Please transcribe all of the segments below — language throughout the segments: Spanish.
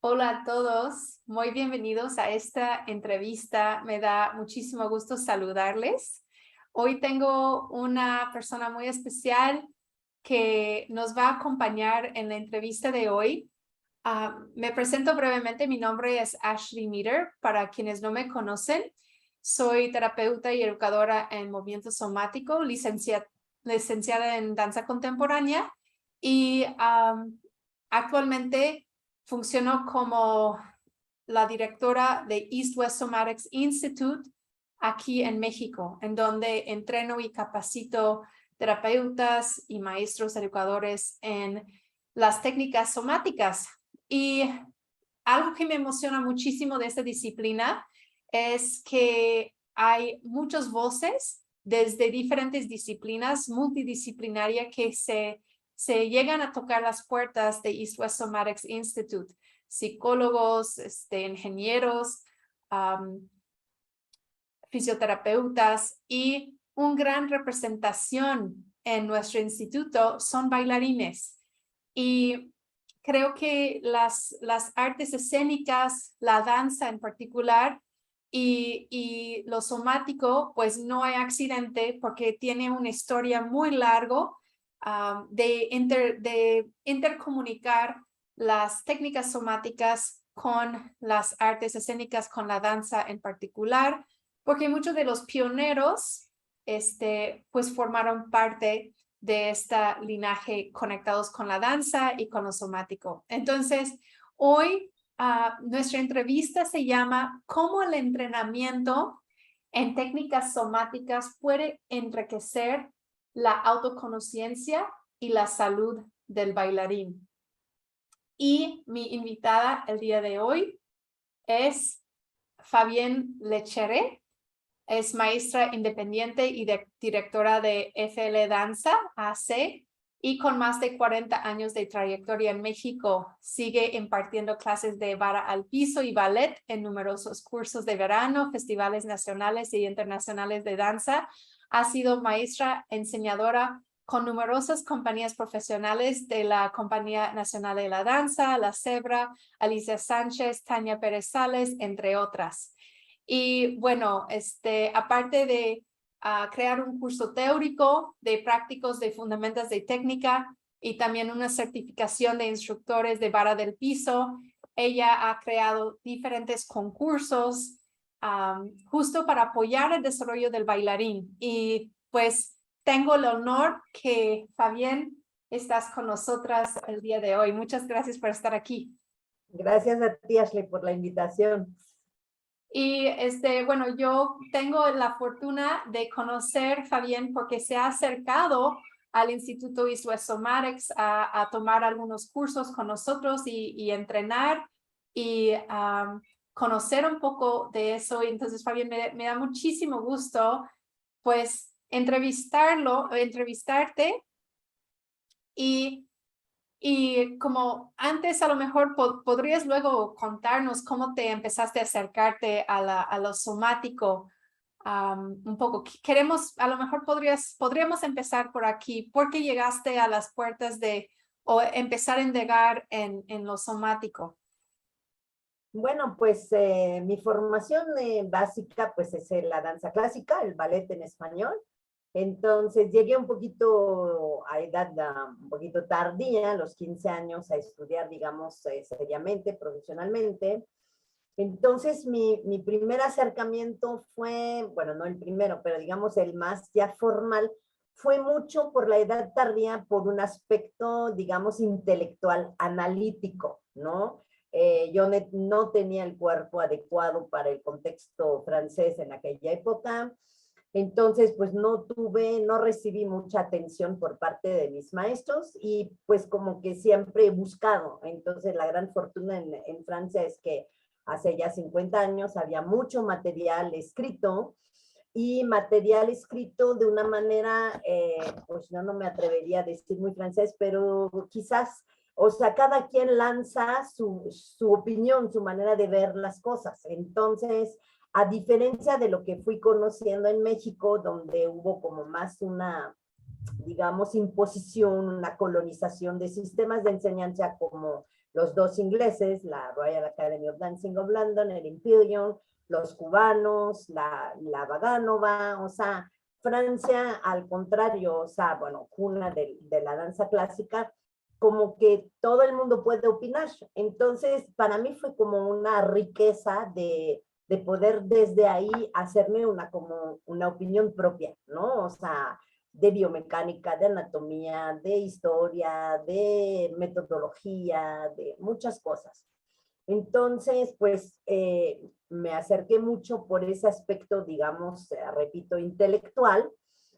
Hola a todos, muy bienvenidos a esta entrevista. Me da muchísimo gusto saludarles. Hoy tengo una persona muy especial que nos va a acompañar en la entrevista de hoy. Me presento brevemente, mi nombre es Ashley Meter. Para quienes no me conocen, soy terapeuta y educadora en movimiento somático, licenciada en danza contemporánea y actualmente funcionó como la directora de East West Somatics Institute aquí en México, en donde entreno y capacito terapeutas y maestros educadores en las técnicas somáticas. Y algo que me emociona muchísimo de esta disciplina es que hay muchas voces desde diferentes disciplinas multidisciplinarias que se llegan a tocar las puertas de East West Somatics Institute. Psicólogos, ingenieros, fisioterapeutas, y una gran representación en nuestro instituto son bailarines. Y creo que las artes escénicas, la danza en particular, y lo somático, pues no hay accidente porque tiene una historia muy larga de intercomunicar las técnicas somáticas con las artes escénicas, con la danza en particular, porque muchos de los pioneros pues formaron parte de este linaje conectados con la danza y con lo somático. Entonces, hoy nuestra entrevista se llama ¿Cómo el entrenamiento en técnicas somáticas puede enriquecer la autoconciencia y la salud del bailarín? Y mi invitada el día de hoy es Fabienne Lechere. Es maestra independiente y directora de FL Danza AC, y con más de 40 años de trayectoria en México, sigue impartiendo clases de vara al piso y ballet en numerosos cursos de verano, festivales nacionales y internacionales de danza. Ha sido maestra enseñadora con numerosas compañías profesionales de la Compañía Nacional de la Danza, La Zebra, Alicia Sánchez, Tania Pérez Sales, entre otras. Y bueno, aparte de crear un curso teórico de prácticos de fundamentos de técnica y también una certificación de instructores de vara del piso, ella ha creado diferentes concursos justo para apoyar el desarrollo del bailarín. Y pues tengo el honor que Fabienne estás con nosotras el día de hoy. Muchas gracias por estar aquí. Gracias a ti, Ashley, por la invitación. Y bueno, yo tengo la fortuna de conocer Fabienne porque se ha acercado al Instituto East West Somatics a tomar algunos cursos con nosotros y entrenar y conocer un poco de eso. Y entonces, Fabienne, me da muchísimo gusto pues entrevistarte y como antes, a lo mejor podrías luego contarnos cómo te empezaste a acercarte a lo somático un poco. Queremos, a lo mejor podríamos empezar por aquí. ¿Por qué llegaste a las puertas o empezar a indagar en lo somático? Bueno, pues mi formación básica pues es la danza clásica, el ballet en español. Entonces llegué un poquito a edad un poquito tardía, a los 15 años, a estudiar, digamos, seriamente, profesionalmente. Entonces mi primer acercamiento fue, bueno, no el primero, pero digamos el más ya formal, fue mucho por la edad tardía, por un aspecto, digamos, intelectual, analítico, ¿no? Yo no tenía el cuerpo adecuado para el contexto francés en aquella época, entonces pues no recibí mucha atención por parte de mis maestros y pues como que siempre he buscado. Entonces la gran fortuna en Francia es que hace ya 50 años había mucho material escrito, y material escrito de una manera, pues no me atrevería a decir muy francés, pero quizás, o sea, cada quien lanza su opinión, su manera de ver las cosas. Entonces, a diferencia de lo que fui conociendo en México, donde hubo como más una, digamos, imposición, una colonización de sistemas de enseñanza como los dos ingleses, la Royal Academy of Dancing of London, el Imperial, los cubanos, la Vaganova, o sea, Francia, al contrario, o sea, bueno, cuna de la danza clásica, como que todo el mundo puede opinar. Entonces, para mí fue como una riqueza de poder desde ahí hacerme como una opinión propia, ¿no? O sea, de biomecánica, de anatomía, de historia, de metodología, de muchas cosas. Entonces, pues me acerqué mucho por ese aspecto, digamos, repito, intelectual.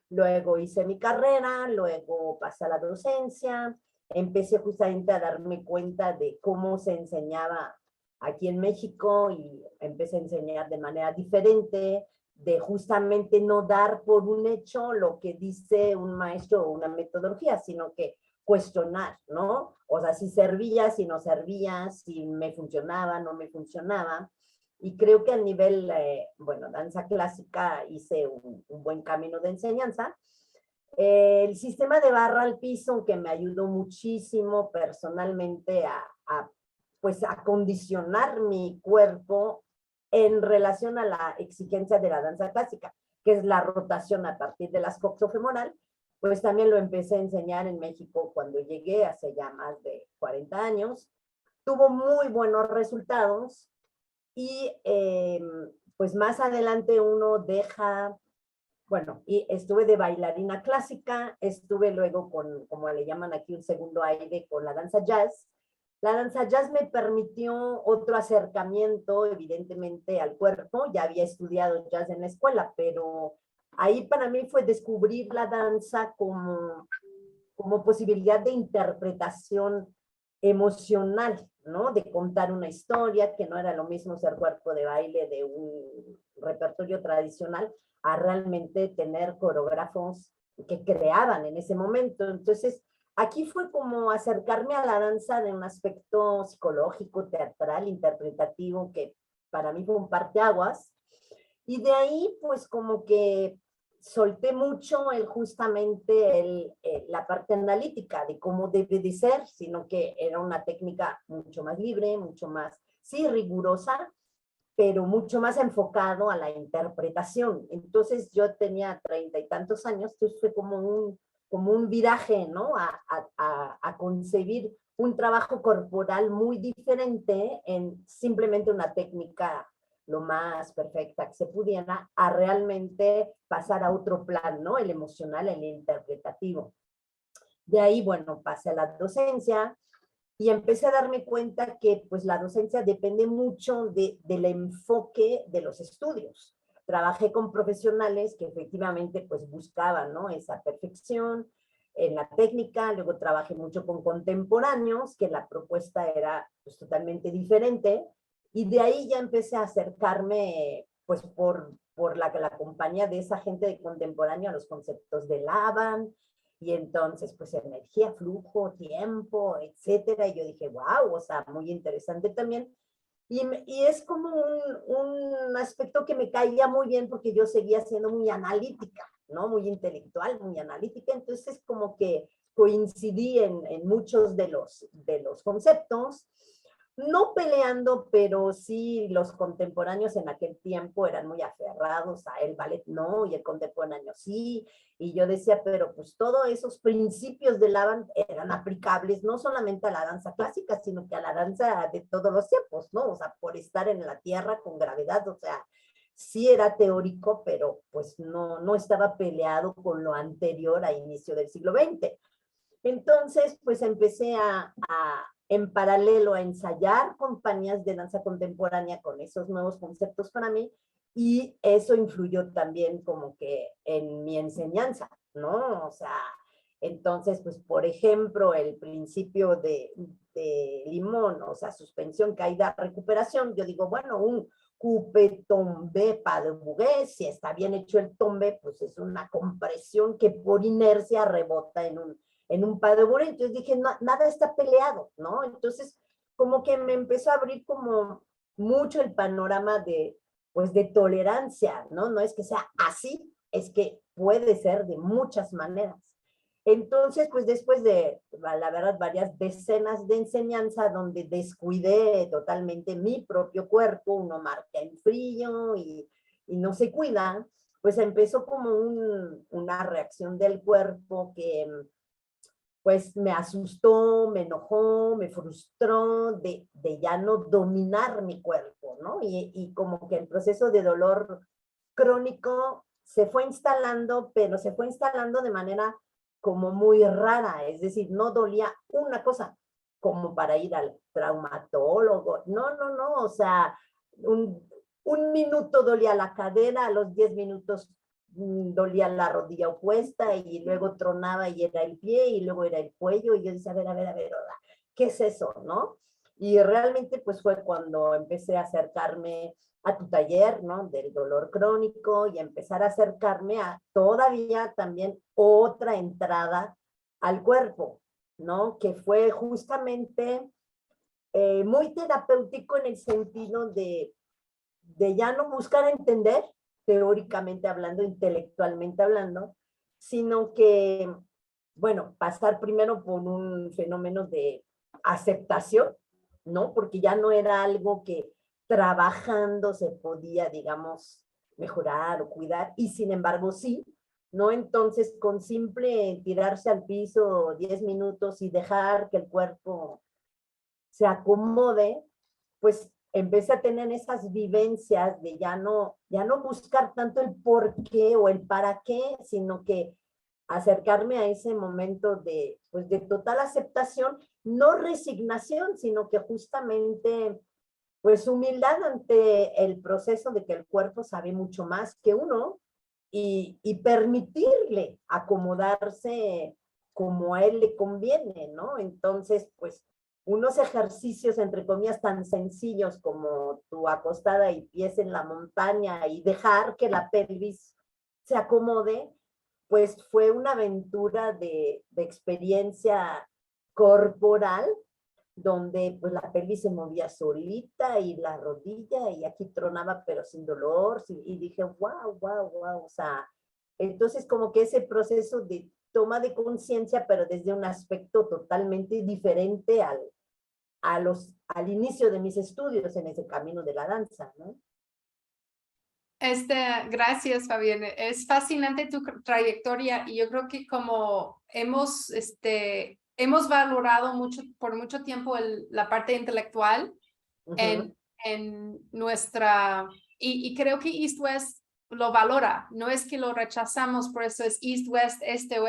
Luego hice mi carrera, luego pasé a la docencia, empecé justamente a darme cuenta de cómo se enseñaba aquí en México y empecé a enseñar de manera diferente, de justamente no dar por un hecho lo que dice un maestro o una metodología, sino que cuestionar, ¿no? O sea, si servía, si no servía, si me funcionaba, no me funcionaba. Y creo que a nivel, bueno, danza clásica hice un buen camino de enseñanza. El sistema de barra al piso, que me ayudó muchísimo personalmente pues a condicionar mi cuerpo en relación a la exigencia de la danza clásica, que es la rotación a partir de las coxofemoral, pues también lo empecé a enseñar en México cuando llegué hace ya más de 40 años. Tuvo muy buenos resultados y pues más adelante uno deja, bueno, y estuve de bailarina clásica, estuve luego con, como le llaman aquí, un segundo aire con la danza jazz. La danza jazz me permitió otro acercamiento, evidentemente, al cuerpo. Ya había estudiado jazz en la escuela, pero ahí para mí fue descubrir la danza como posibilidad de interpretación emocional, ¿no? De contar una historia, que no era lo mismo ser cuerpo de baile de un repertorio tradicional a realmente tener coreógrafos que creaban en ese momento. Entonces, aquí fue como acercarme a la danza de un aspecto psicológico, teatral, interpretativo, que para mí fue un parteaguas. Y de ahí, pues como que solté mucho justamente la parte analítica de cómo debe de ser, sino que era una técnica mucho más libre, mucho más, sí, rigurosa, pero mucho más enfocado a la interpretación. Entonces yo tenía 30 y tantos años, entonces fue como un viraje, ¿no? A concebir un trabajo corporal muy diferente en simplemente una técnica lo más perfecta que se pudiera, a realmente pasar a otro plan, ¿no? El emocional, el interpretativo. De ahí, bueno, pasé a la docencia y empecé a darme cuenta que pues la docencia depende mucho del enfoque de los estudios. Trabajé con profesionales que efectivamente pues buscaban, ¿no? Esa perfección en la técnica, luego trabajé mucho con contemporáneos, que la propuesta era pues totalmente diferente, y de ahí ya empecé a acercarme pues por la compañía de esa gente de contemporáneo a los conceptos de Laban, y entonces, pues energía, flujo, tiempo, etcétera. Y yo dije, wow, o sea, muy interesante también. Y es como un aspecto que me caía muy bien porque yo seguía siendo muy analítica, ¿no? Muy intelectual, muy analítica. Entonces, como que coincidí en muchos de los conceptos, no peleando, pero sí los contemporáneos en aquel tiempo eran muy aferrados a el ballet no, y el contemporáneo sí, y yo decía, pero pues todos esos principios de Laban eran aplicables no solamente a la danza clásica, sino que a la danza de todos los tiempos, ¿no? O sea, por estar en la tierra con gravedad, o sea, sí era teórico, pero pues no estaba peleado con lo anterior a inicio del siglo XX. Entonces, pues empecé en paralelo a ensayar compañías de danza contemporánea con esos nuevos conceptos para mí, y eso influyó también como que en mi enseñanza, ¿no? O sea, entonces, pues, por ejemplo, el principio de Limón, o sea, suspensión, caída, recuperación, yo digo, bueno, un coupe, tombe, pas de bouguet, si está bien hecho el tombe, pues es una compresión que por inercia rebota en un pas de bouguet. Entonces dije, no, nada está peleado, ¿no? Entonces, como que me empezó a abrir como mucho el panorama pues, de tolerancia, ¿no? No es que sea así, es que puede ser de muchas maneras. Entonces, pues después de, la verdad, varias decenas de enseñanza donde descuidé totalmente mi propio cuerpo, uno marca en frío y no se cuida, pues empezó como una reacción del cuerpo que pues me asustó, me enojó, me frustró de ya no dominar mi cuerpo, ¿no? Y como que el proceso de dolor crónico se fue instalando, pero se fue instalando de manera como muy rara, es decir, no dolía una cosa como para ir al traumatólogo, no, no, no, o sea, un minuto dolía la cadera, a los 10 minutos dolía la rodilla opuesta y luego tronaba y era el pie y luego era el cuello y yo decía, a ver, ¿qué es eso, no? Y realmente pues fue cuando empecé a acercarme a tu taller, ¿no? Del dolor crónico y empezar a acercarme a todavía también otra entrada al cuerpo, ¿no? Que fue justamente muy terapéutico en el sentido de ya no buscar entender, teóricamente hablando, intelectualmente hablando, sino que, bueno, pasar primero por un fenómeno de aceptación, ¿no? Porque ya no era algo que trabajando se podía, digamos, mejorar o cuidar, y sin embargo sí, ¿no? Entonces, con simple tirarse al piso 10 minutos y dejar que el cuerpo se acomode, pues empecé a tener esas vivencias de ya no buscar tanto el por qué o el para qué, sino que acercarme a ese momento de, pues de total aceptación, no resignación, sino que justamente pues humildad ante el proceso de que el cuerpo sabe mucho más que uno y permitirle acomodarse como a él le conviene, ¿no? Entonces, pues unos ejercicios, entre comillas, tan sencillos como tu acostada y pies en la montaña y dejar que la pelvis se acomode, pues fue una aventura de experiencia corporal donde pues la pelvis se movía solita y la rodilla y aquí tronaba pero sin dolor y dije, wow, o sea, entonces como que ese proceso de toma de conciencia pero desde un aspecto totalmente diferente al inicio de mis estudios en ese camino de la danza, ¿no? Gracias, Fabián. Es fascinante tu trayectoria y yo creo que como hemos valorado mucho, por mucho tiempo la parte intelectual en nuestra, y creo que East West lo valora, no es que lo rechazamos, por eso es East West, este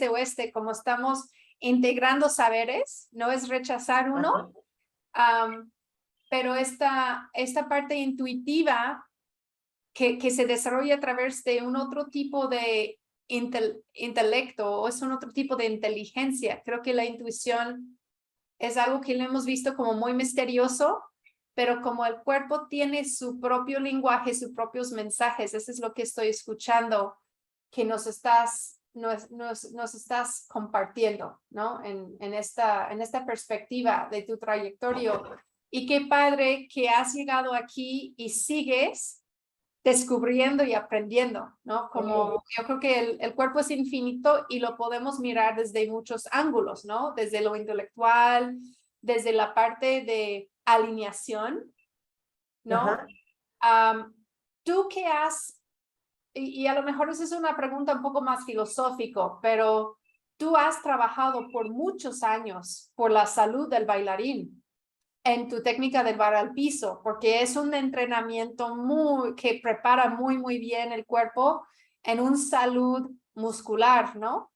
oeste, como estamos integrando saberes, no es rechazar uno, pero esta parte intuitiva que se desarrolla a través de un otro tipo de intelecto o es un otro tipo de inteligencia. Creo que la intuición es algo que lo hemos visto como muy misterioso, pero como el cuerpo tiene su propio lenguaje, sus propios mensajes, eso es lo que estoy escuchando, que nos estás compartiendo, ¿no? En esta perspectiva de tu trayectoria. Y qué padre que has llegado aquí y sigues descubriendo y aprendiendo, ¿no? Como yo creo que el cuerpo es infinito y lo podemos mirar desde muchos ángulos, ¿no? Desde lo intelectual, desde la parte de alineación, ¿no? Tú que has, y a lo mejor esa es una pregunta un poco más filosófico, pero tú has trabajado por muchos años por la salud del bailarín en tu técnica del bar al piso, porque es un entrenamiento que prepara muy bien el cuerpo en un salud muscular, ¿no?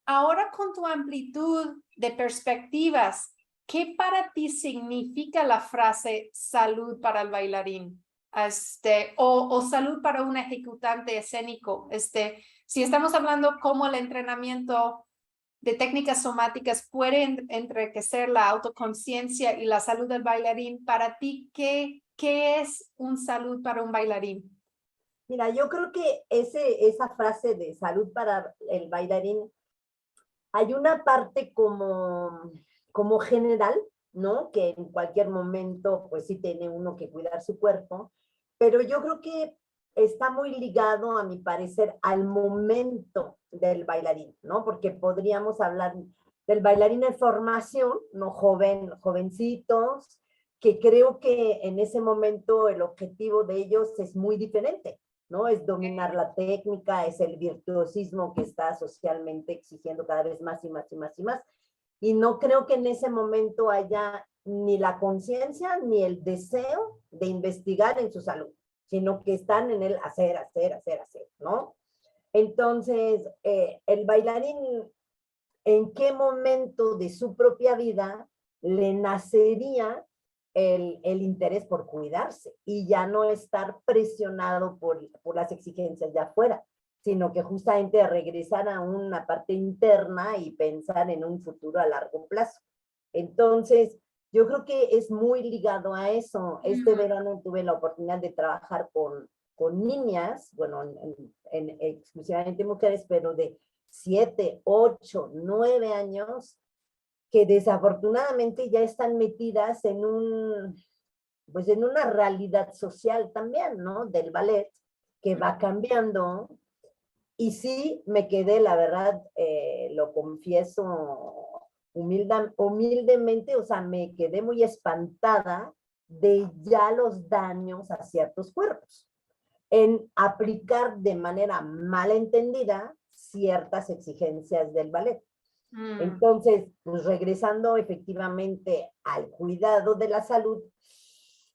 Ahora con tu amplitud de perspectivas, ¿qué para ti significa la frase salud para el bailarín? O salud para un ejecutante escénico. Si estamos hablando cómo el entrenamiento de técnicas somáticas pueden enriquecer la autoconciencia y la salud del bailarín. Para ti, ¿qué es un salud para un bailarín? Mira, yo creo que esa frase de salud para el bailarín, hay una parte como general, ¿no? Que en cualquier momento, pues sí tiene uno que cuidar su cuerpo, pero yo creo que está muy ligado, a mi parecer, al momento del bailarín, ¿no? Porque podríamos hablar del bailarín en formación, ¿no? Jovencitos, que creo que en ese momento el objetivo de ellos es muy diferente, ¿no? Es dominar la técnica, es el virtuosismo que está socialmente exigiendo cada vez más y más y más y más. Y no creo que en ese momento haya ni la conciencia ni el deseo de investigar en su salud, sino que están en el hacer, ¿no? Entonces, el bailarín, ¿en qué momento de su propia vida le nacería el interés por cuidarse y ya no estar presionado por las exigencias de afuera, sino que justamente regresar a una parte interna y pensar en un futuro a largo plazo? Entonces, yo creo que es muy ligado a eso. Este verano tuve la oportunidad de trabajar con niñas, bueno, exclusivamente mujeres, pero de 7, 8, 9 años, que desafortunadamente ya están metidas pues en una realidad social también, ¿no? Del ballet, que va cambiando. Y sí, me quedé, la verdad, lo confieso humildemente, o sea, me quedé muy espantada de ya los daños a ciertos cuerpos, en aplicar de manera malentendida ciertas exigencias del ballet. Entonces, pues regresando efectivamente al cuidado de la salud,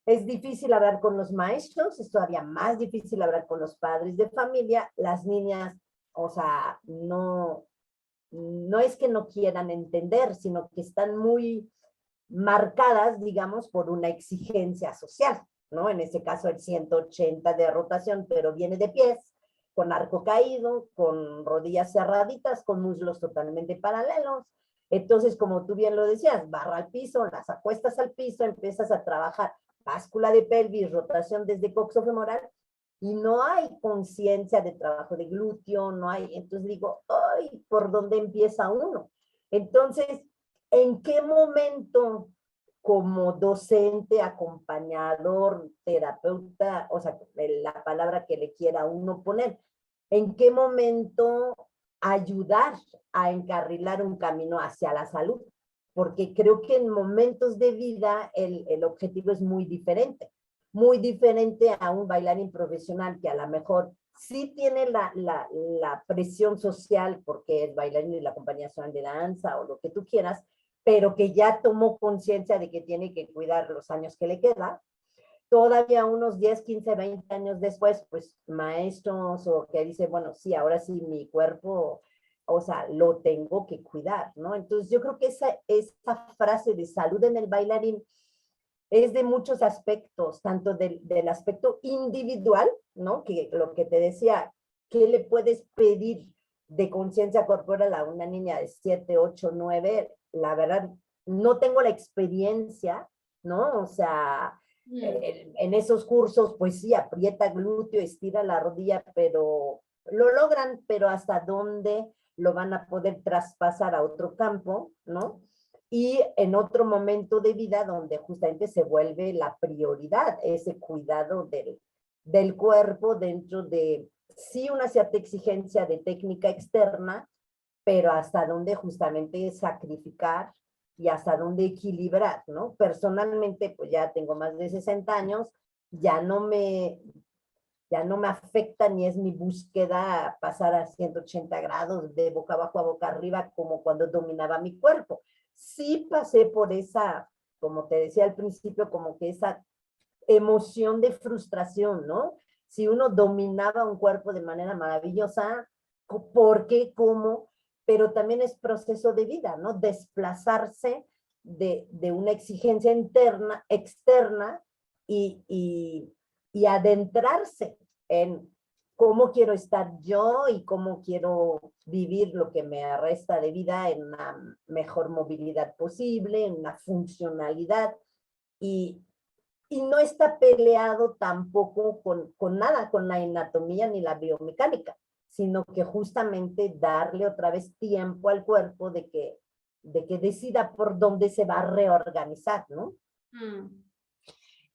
es difícil hablar con los maestros, es todavía más difícil hablar con los padres de familia. Las niñas, o sea, no es que no quieran entender, sino que están muy marcadas, digamos, por una exigencia social, ¿no? En este caso el 180 de rotación, pero viene de pies, con arco caído, con rodillas cerraditas, con muslos totalmente paralelos. Entonces, como tú bien lo decías, barra al piso, las acuestas al piso, empiezas a trabajar báscula de pelvis, rotación desde coxofemoral, y no hay conciencia de trabajo de glúteo, no hay, entonces digo, ay, ¿por dónde empieza uno? Entonces, ¿en qué momento como docente, acompañador, terapeuta, o sea, la palabra que le quiera uno poner, en qué momento ayudar a encarrilar un camino hacia la salud? Porque creo que en momentos de vida el objetivo es muy diferente a un bailarín profesional que a lo mejor sí tiene la presión social porque es bailarín de la Compañía Nacional de Danza o lo que tú quieras, pero que ya tomó conciencia de que tiene que cuidar los años que le queda. Todavía unos 10, 15, 20 años después, pues maestros o que dice, bueno, sí, ahora sí mi cuerpo, o sea, lo tengo que cuidar, ¿no? Entonces yo creo que esa frase de salud en el bailarín es de muchos aspectos, tanto del aspecto individual, ¿no? Que lo que te decía, ¿qué le puedes pedir de conciencia corporal a una niña de 7, 8, 9? La verdad, no tengo la experiencia, ¿no? O sea, en esos cursos, pues sí, aprieta glúteo, estira la rodilla, pero lo logran, pero hasta dónde lo van a poder traspasar a otro campo, ¿no? Y en otro momento de vida donde justamente se vuelve la prioridad, ese cuidado del cuerpo dentro de, sí, una cierta exigencia de técnica externa, pero hasta dónde justamente sacrificar y hasta dónde equilibrar, ¿no? Personalmente, pues ya tengo más de 60 años, ya no me, ya no me afecta ni es mi búsqueda pasar a 180 grados de boca abajo a boca arriba como cuando dominaba mi cuerpo. Sí pasé por esa, como te decía al principio, como que esa emoción de frustración, ¿no? Si uno dominaba un cuerpo de manera maravillosa, ¿por qué? ¿Cómo? Pero también es proceso de vida, ¿no? Desplazarse de una exigencia interna, externa y adentrarse en cómo quiero estar yo y cómo quiero vivir lo que me resta de vida en una mejor movilidad posible, en una funcionalidad y no está peleado tampoco con nada, con la anatomía ni la biomecánica, sino que justamente darle otra vez tiempo al cuerpo de que decida por dónde se va a reorganizar, ¿no? Mm.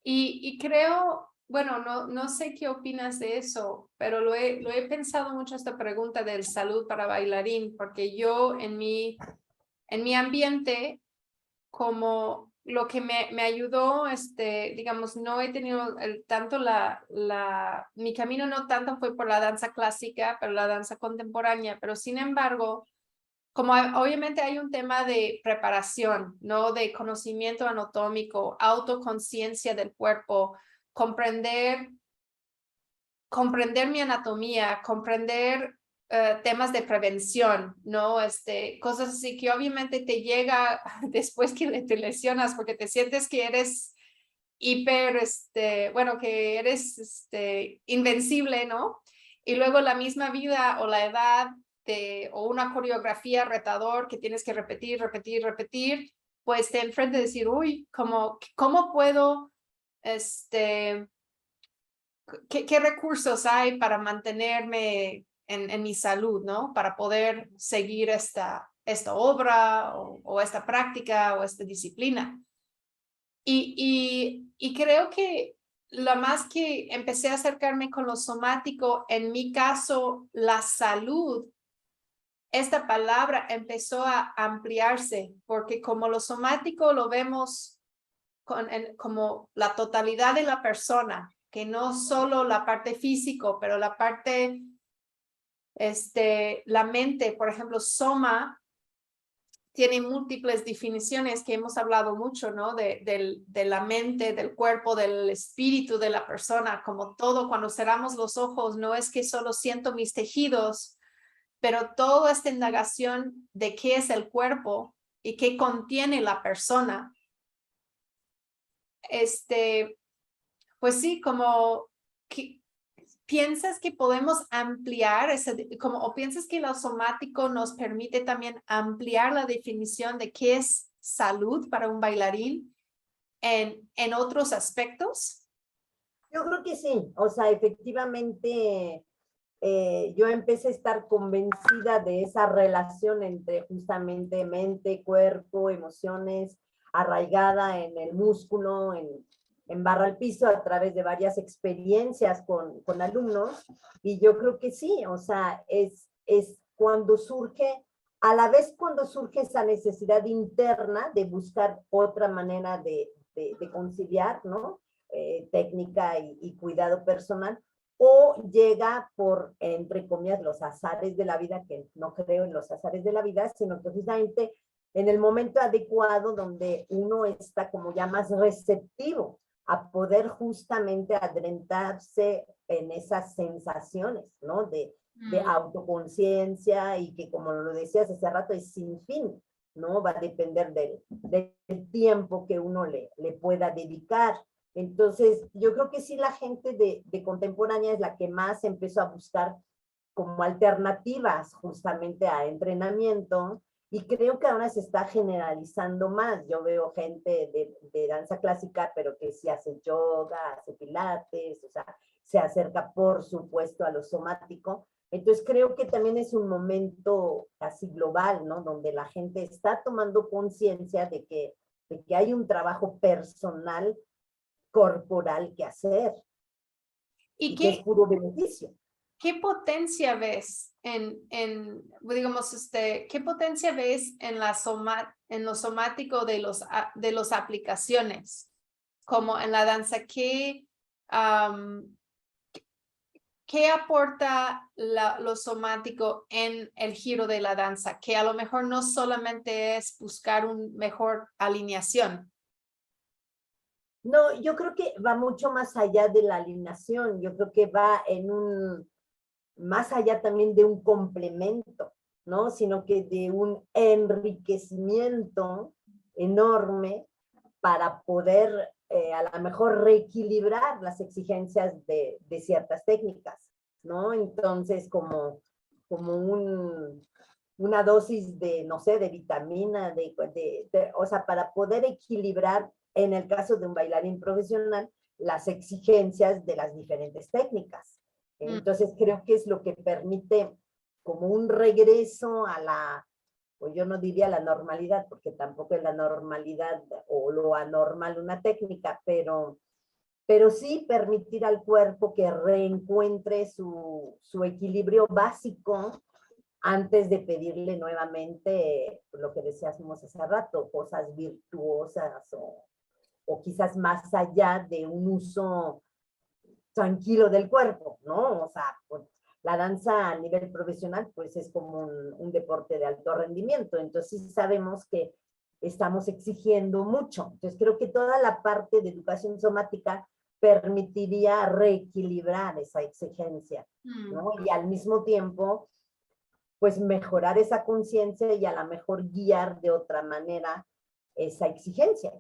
Y creo bueno, no sé qué opinas de eso, pero lo he pensado mucho esta pregunta del salud para bailarín, porque yo en mi ambiente, como lo que me ayudó, digamos, no he tenido tanto mi camino no tanto fue por la danza clásica, pero la danza contemporánea, pero sin embargo, como obviamente hay un tema de preparación, ¿no? De conocimiento anatómico, autoconciencia del cuerpo, comprender mi anatomía, comprender temas de prevención, ¿no? Cosas así que obviamente te llega después que te lesionas porque te sientes que eres hiper, bueno, que eres invencible, ¿no? Y luego la misma vida o la edad o una coreografía retador que tienes que repetir, repetir, repetir, pues te enfrenta a decir, uy, ¿cómo puedo, qué recursos hay para mantenerme en mi salud, ¿no? Para poder seguir esta obra o esta práctica o esta disciplina. Y creo que lo más que empecé a acercarme con lo somático, en mi caso, la salud, esta palabra empezó a ampliarse, porque como lo somático lo vemos como la totalidad de la persona, que no solo la parte físico, pero la parte, la mente, por ejemplo, soma tiene múltiples definiciones que hemos hablado mucho, ¿no? De la mente, del cuerpo, del espíritu de la persona, como todo, cuando cerramos los ojos, no es que solo siento mis tejidos, pero toda esta indagación de qué es el cuerpo y qué contiene la persona, pues sí, como que piensas que podemos ampliar o piensas que lo somático nos permite también ampliar la definición de qué es salud para un bailarín en otros aspectos. Yo creo que sí, o sea, efectivamente yo empecé a estar convencida de esa relación entre justamente mente, cuerpo, emociones, arraigada en el músculo, en barra al piso a través de varias experiencias con alumnos. Y yo creo que sí, o sea, es cuando surge, a la vez cuando surge esa necesidad interna de buscar otra manera de conciliar, ¿no? Técnica y cuidado personal, o llega por, entre comillas, los azares de la vida, que no creo en los azares de la vida, sino precisamente en el momento adecuado donde uno está como ya más receptivo a poder justamente adentrarse en esas sensaciones, ¿no? De autoconciencia y que, como lo decías hace rato, es sin fin, ¿no? Va a depender del tiempo que uno le pueda dedicar. Entonces, yo creo que sí la gente de contemporánea es la que más empezó a buscar como alternativas justamente a entrenamiento, y creo que ahora se está generalizando más. Yo veo gente de danza clásica, pero que sí hace yoga, hace pilates, o sea, se acerca por supuesto a lo somático. Entonces creo que también es un momento casi global, ¿no? Donde la gente está tomando conciencia de que hay un trabajo personal corporal que hacer ¿Y y que es puro beneficio. qué potencia ves digamos, qué potencia ves en lo somático de los aplicaciones, como en la danza? ¿Qué aporta lo somático en el giro de la danza? Que a lo mejor no solamente es buscar una mejor alineación. No, yo creo que va mucho más allá de la alineación. Yo creo que va en más allá también de un complemento, ¿no? Sino que de un enriquecimiento enorme para poder a lo mejor reequilibrar las exigencias de ciertas técnicas, ¿no? Entonces, como una dosis de, no sé, de vitamina, o sea, para poder equilibrar, en el caso de un bailarín profesional, las exigencias de las diferentes técnicas. Entonces, creo que es lo que permite como un regreso a pues yo no diría la normalidad, porque tampoco es la normalidad o lo anormal una técnica, pero pero sí permitir al cuerpo que reencuentre su equilibrio básico antes de pedirle nuevamente lo que decíamos hace rato, cosas virtuosas o quizás más allá de un uso tranquilo del cuerpo, ¿no? O sea, pues, la danza a nivel profesional pues es como un deporte de alto rendimiento, entonces sí sabemos que estamos exigiendo mucho. Entonces creo que toda la parte de educación somática permitiría reequilibrar esa exigencia, ¿no? Y al mismo tiempo, pues mejorar esa conciencia y a lo mejor guiar de otra manera esa exigencia.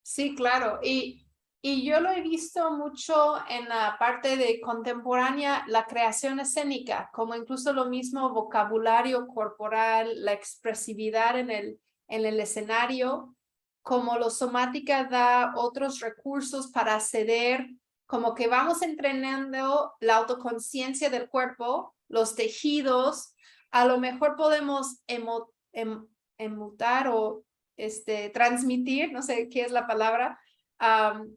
Sí, claro. Y yo lo he visto mucho en la parte de contemporánea, la creación escénica, como incluso lo mismo vocabulario corporal, la expresividad en el escenario, como lo somática da otros recursos para acceder, como que vamos entrenando la autoconciencia del cuerpo, los tejidos, a lo mejor podemos emutar o transmitir, no sé qué es la palabra,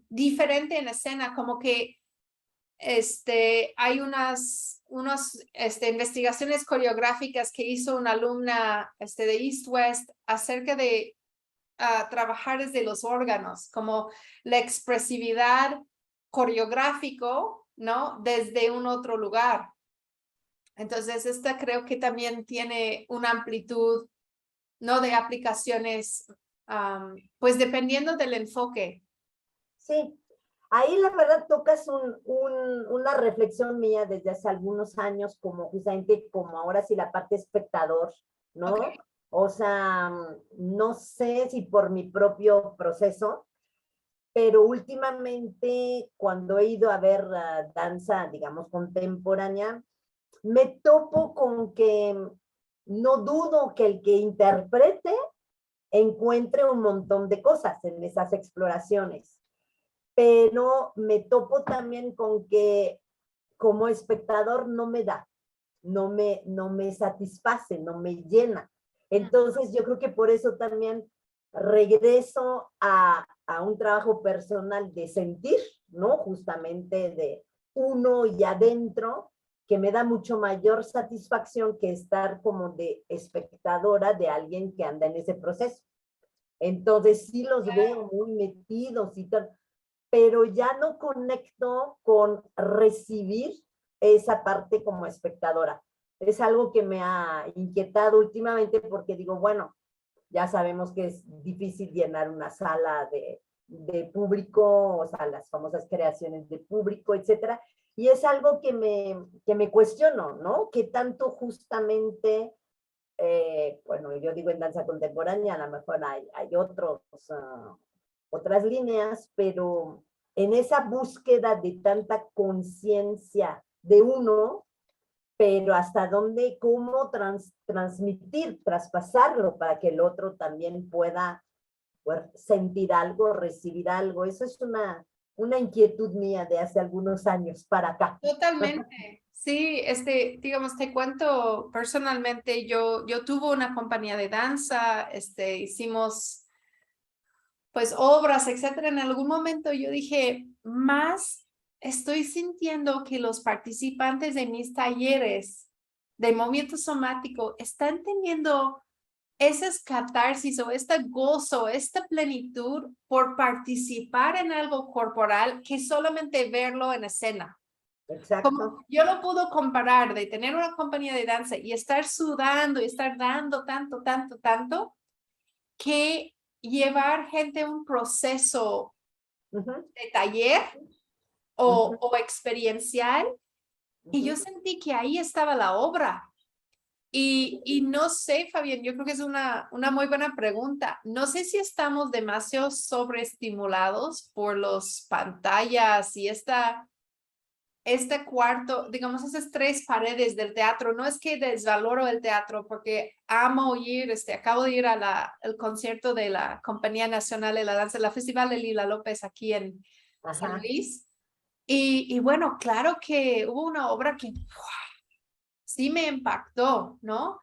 diferente en escena, como que hay unas investigaciones coreográficas que hizo una alumna de East West acerca de trabajar desde los órganos, como la expresividad coreográfico, ¿no? Desde un otro lugar. Entonces, esta creo que también tiene una amplitud, ¿no? De aplicaciones, pues dependiendo del enfoque. Sí, ahí la verdad tocas una reflexión mía desde hace algunos años, como justamente como ahora sí la parte espectador, ¿no? Okay. O sea, no sé si por mi propio proceso, pero últimamente cuando he ido a ver danza, digamos, contemporánea, me topo con que no dudo que el que interprete encuentre un montón de cosas en esas exploraciones, pero me topo también con que como espectador no me da, no me satisface, no me llena. Entonces yo creo que por eso también regreso a un trabajo personal de sentir, ¿no? Justamente de uno y adentro, que me da mucho mayor satisfacción que estar como de espectadora de alguien que anda en ese proceso. Entonces sí los veo muy metidos y tal, pero ya no conecto con recibir esa parte como espectadora. Es algo que me ha inquietado últimamente porque digo, bueno, ya sabemos que es difícil llenar una sala de público, o sea, las famosas creaciones de público, etcétera. Y es algo que me cuestiono, ¿no? Que tanto justamente, bueno, yo digo en danza contemporánea, a lo mejor hay otros, otras líneas, pero en esa búsqueda de tanta conciencia de uno, pero hasta dónde, cómo transmitir, traspasarlo para que el otro también pueda sentir algo, recibir algo. Eso es una inquietud mía de hace algunos años para acá. Totalmente. Sí, digamos, te cuento personalmente, yo tuve una compañía de danza, hicimos pues obras, etcétera. En algún momento yo dije, más estoy sintiendo que los participantes de mis talleres de movimiento somático están teniendo esas catarsis o este gozo, esta plenitud por participar en algo corporal que solamente verlo en escena. Exacto. Como yo lo puedo comparar de tener una compañía de danza y estar sudando y estar dando tanto, tanto, tanto, que llevar gente a un proceso de taller o experiencial, y yo sentí que ahí estaba la obra. Y no sé, Fabián, yo creo que es una muy buena pregunta. No sé si estamos demasiado sobreestimulados por las pantallas y este cuarto, digamos, esas tres paredes del teatro. No es que desvaloro el teatro porque amo ir, acabo de ir al concierto de la Compañía Nacional de la Danza, la Festival de Lila López aquí en San Ajá. Luis. Y bueno, claro que hubo una obra que sí me impactó, ¿no?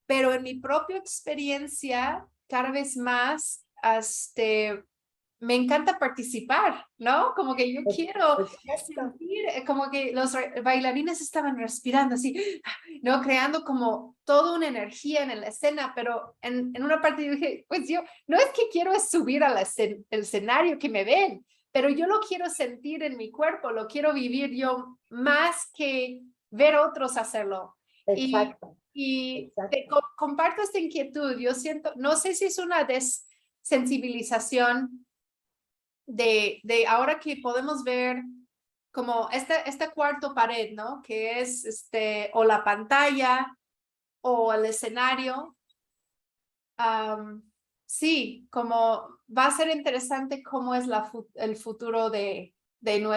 Pero en mi propia experiencia, cada vez más, me encanta participar, ¿no? Como que yo quiero Exacto. sentir, como que los bailarines estaban respirando así, ¿no? Creando como toda una energía en la escena, pero en una parte yo dije, pues yo, no es que quiero es subir al escenario que me ven, pero yo lo quiero sentir en mi cuerpo, lo quiero vivir yo más que ver otros hacerlo. Y, Exacto. y te Exacto. comparto esta inquietud, yo siento, no sé si es una sensibilización de ahora que podemos ver como este cuarto pared, ¿no? Que es o la pantalla o el escenario. Sí, como va a ser interesante cómo es el futuro de del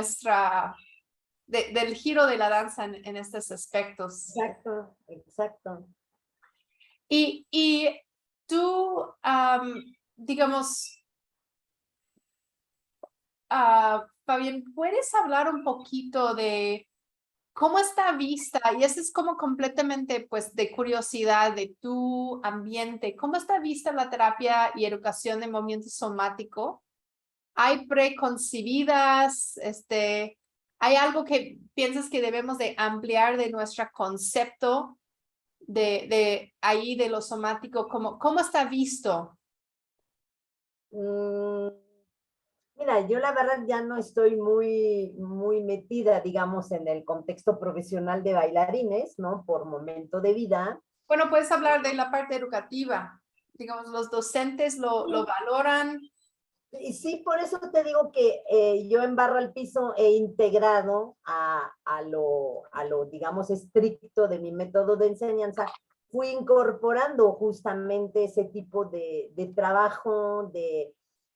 giro de la danza en estos aspectos. Exacto. Exacto. Y tú, digamos, Fabián, ¿puedes hablar un poquito de cómo está vista? Y eso es como completamente, pues, de curiosidad de tu ambiente. ¿Cómo está vista la terapia y educación de movimiento somático? ¿Hay preconcebidas? ¿Hay algo que piensas que debemos de ampliar de nuestro concepto de ahí de lo somático? ¿Cómo está visto? Mm, Mira, yo la verdad ya no estoy muy metida, digamos, en el contexto profesional de bailarines, ¿no? Por momento de vida. Bueno, puedes hablar de la parte educativa. Digamos, los docentes lo Sí, valoran. y sí, por eso te digo que yo en Barra al Piso he integrado digamos, estricto de mi método de enseñanza, fui incorporando justamente ese tipo de trabajo,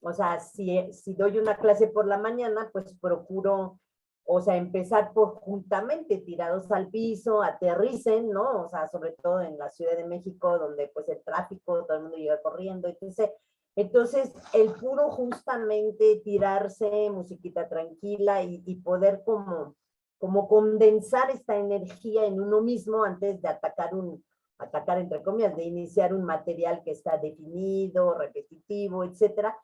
o sea, si doy una clase por la mañana, pues procuro, o sea, empezar por juntamente tirados al piso, aterricen, ¿no? O sea, sobre todo en la Ciudad de México, donde pues el tráfico, todo el mundo llega corriendo, entonces, el puro justamente tirarse, musiquita tranquila y poder como condensar esta energía en uno mismo antes de atacar entre comillas, de iniciar un material que está definido, repetitivo, etcétera,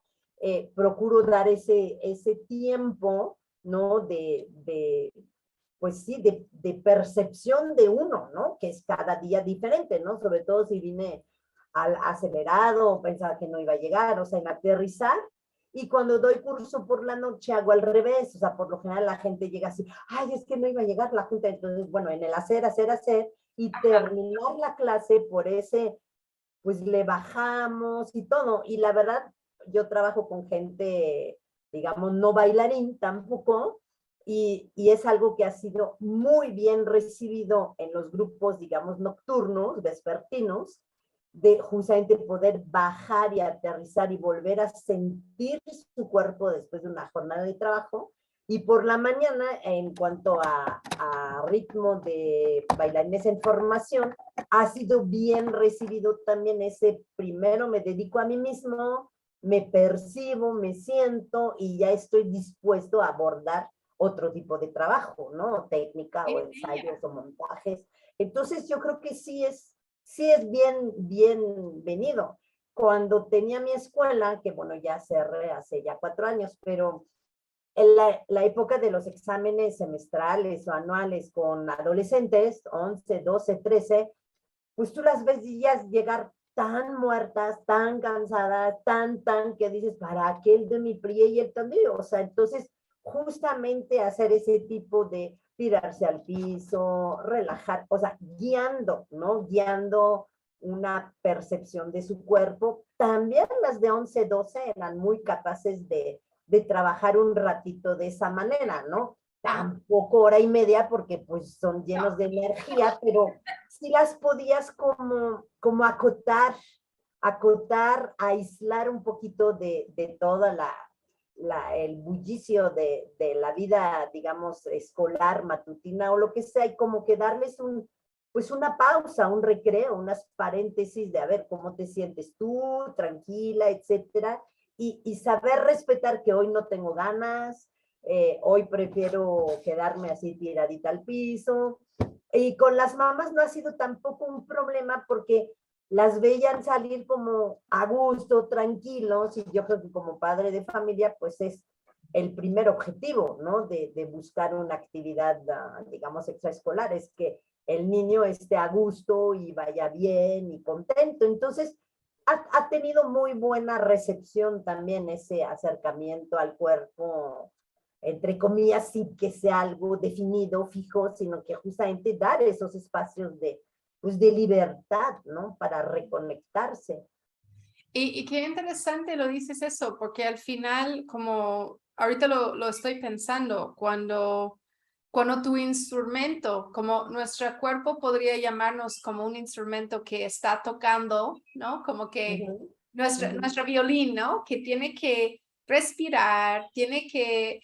procuro dar ese tiempo, ¿no? Pues sí, de percepción de uno, ¿no? Que es cada día diferente, ¿no? Sobre todo si vine al acelerado o pensaba que no iba a llegar, o sea, en aterrizar. Y cuando doy curso por la noche hago al revés, o sea, por lo general la gente llega así, ay, es que no iba a llegar la gente, entonces, bueno, en el hacer, y terminar la clase por ese, pues le bajamos y todo. Y la verdad, yo trabajo con gente, digamos, no bailarín tampoco, y es algo que ha sido muy bien recibido en los grupos, digamos, nocturnos, vespertinos, de justamente poder bajar y aterrizar y volver a sentir su cuerpo después de una jornada de trabajo. Y por la mañana, en cuanto a ritmo de bailarines en formación, ha sido bien recibido también ese primero me dedico a mí mismo, me percibo, me siento y ya estoy dispuesto a abordar otro tipo de trabajo, ¿no? Técnica o ensayos o montajes. Entonces yo creo que sí es bienvenido. Cuando tenía mi escuela, que bueno, ya cerré hace ya 4 años, pero en la época de los exámenes semestrales o anuales con adolescentes, 11, 12, 13, pues tú las ves llegar tan muertas, tan cansadas, que dices, ¿para qué el de mi PRI y el también? O sea, entonces, justamente hacer ese tipo de tirarse al piso, relajar, o sea, guiando, ¿no? Guiando una percepción de su cuerpo. También las de 11 12 eran muy capaces de trabajar un ratito de esa manera, ¿no? Tampoco hora y media porque pues son llenos de energía, pero sí las podías como acotar, aislar un poquito de toda el bullicio de la vida, digamos, escolar, matutina o lo que sea, y como que darles pues una pausa, un recreo, unas paréntesis de a ver cómo te sientes tú, tranquila, etcétera, y saber respetar que hoy no tengo ganas, hoy prefiero quedarme así tiradita al piso, y con las mamás no ha sido tampoco un problema porque las veían salir como a gusto, tranquilos, y yo creo que como padre de familia, pues es el primer objetivo, ¿no? De buscar una actividad, digamos, extraescolar, es que el niño esté a gusto y vaya bien y contento. Entonces, ha tenido muy buena recepción también ese acercamiento al cuerpo, entre comillas, sin que sea algo definido, fijo, sino que justamente dar esos espacios pues de libertad, ¿no? Para reconectarse. Y qué interesante lo dices eso, porque al final, como ahorita lo estoy pensando, cuando tu instrumento, como nuestro cuerpo podría llamarnos como un instrumento que está tocando, ¿no? Como que nuestro violín, ¿no? Que tiene que respirar, tiene que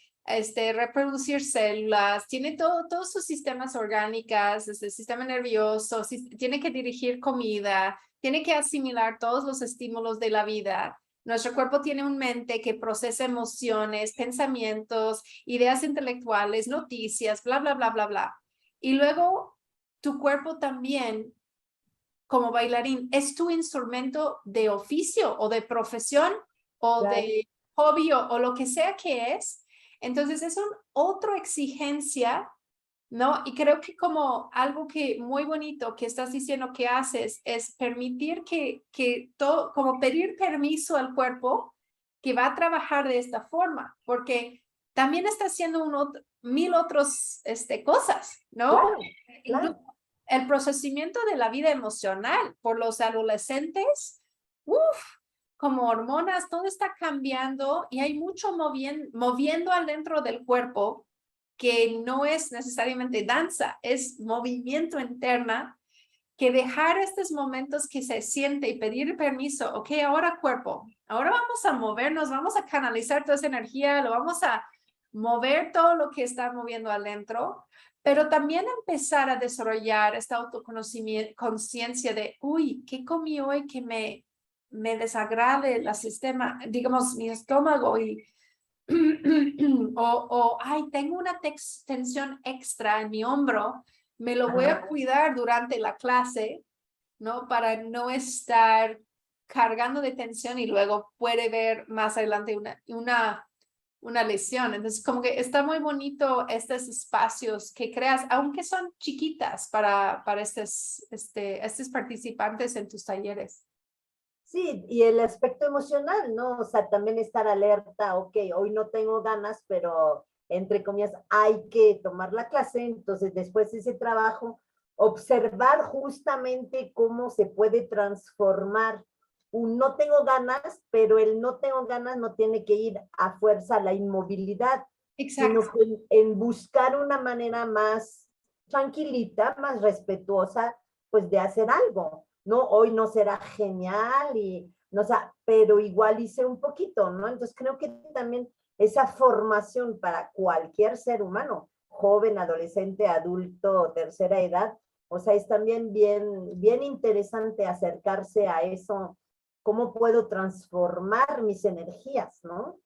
reproducir células, tiene todos sus sistemas orgánicos, el sistema nervioso, tiene que dirigir comida, tiene que asimilar todos los estímulos de la vida. Nuestro cuerpo tiene una mente que procesa emociones, pensamientos, ideas intelectuales, noticias, bla, bla, bla, bla, bla. Y luego tu cuerpo también, como bailarín, es tu instrumento de oficio o de profesión o Claro. de hobby o lo que sea que es. Entonces es otra exigencia, ¿no? Y creo que como algo que muy bonito que estás diciendo que haces es permitir que todo, como pedir permiso al cuerpo que va a trabajar de esta forma, porque también está haciendo mil otras cosas, ¿no? Claro, Incluso claro. el procesamiento de la vida emocional por los adolescentes, uff, como hormonas, todo está cambiando y hay mucho moviendo adentro del cuerpo que no es necesariamente danza, es movimiento interna, que dejar estos momentos que se siente y pedir permiso, ok, ahora cuerpo, ahora vamos a movernos, vamos a canalizar toda esa energía, lo vamos a mover todo lo que está moviendo adentro, pero también empezar a desarrollar esta autoconocimiento, conciencia de, uy, ¿qué comí hoy que me desagrade el sistema, digamos, mi estómago y ay, tengo una tensión extra en mi hombro, me lo voy a cuidar durante la clase, ¿no? Para no estar cargando de tensión y luego puede ver más adelante una lesión. Entonces, como que está muy bonito estos espacios que creas, aunque son chiquitas para estos participantes en tus talleres. Sí, y el aspecto emocional, ¿no? O sea, también estar alerta, ok, hoy no tengo ganas, pero entre comillas, hay que tomar la clase, entonces después de ese trabajo, observar justamente cómo se puede transformar un no tengo ganas, pero el no tengo ganas no tiene que ir a fuerza a la inmovilidad, sino Exacto. que en buscar una manera más tranquilita, más respetuosa, pues de hacer algo. ¿No? Hoy no será genial y, no, o sea, pero igual hice un poquito, ¿no? Entonces creo que también esa formación para cualquier ser humano, joven, adolescente, adulto, tercera edad, o sea, es también bien interesante acercarse a eso, cómo puedo transformar mis energías, ¿no?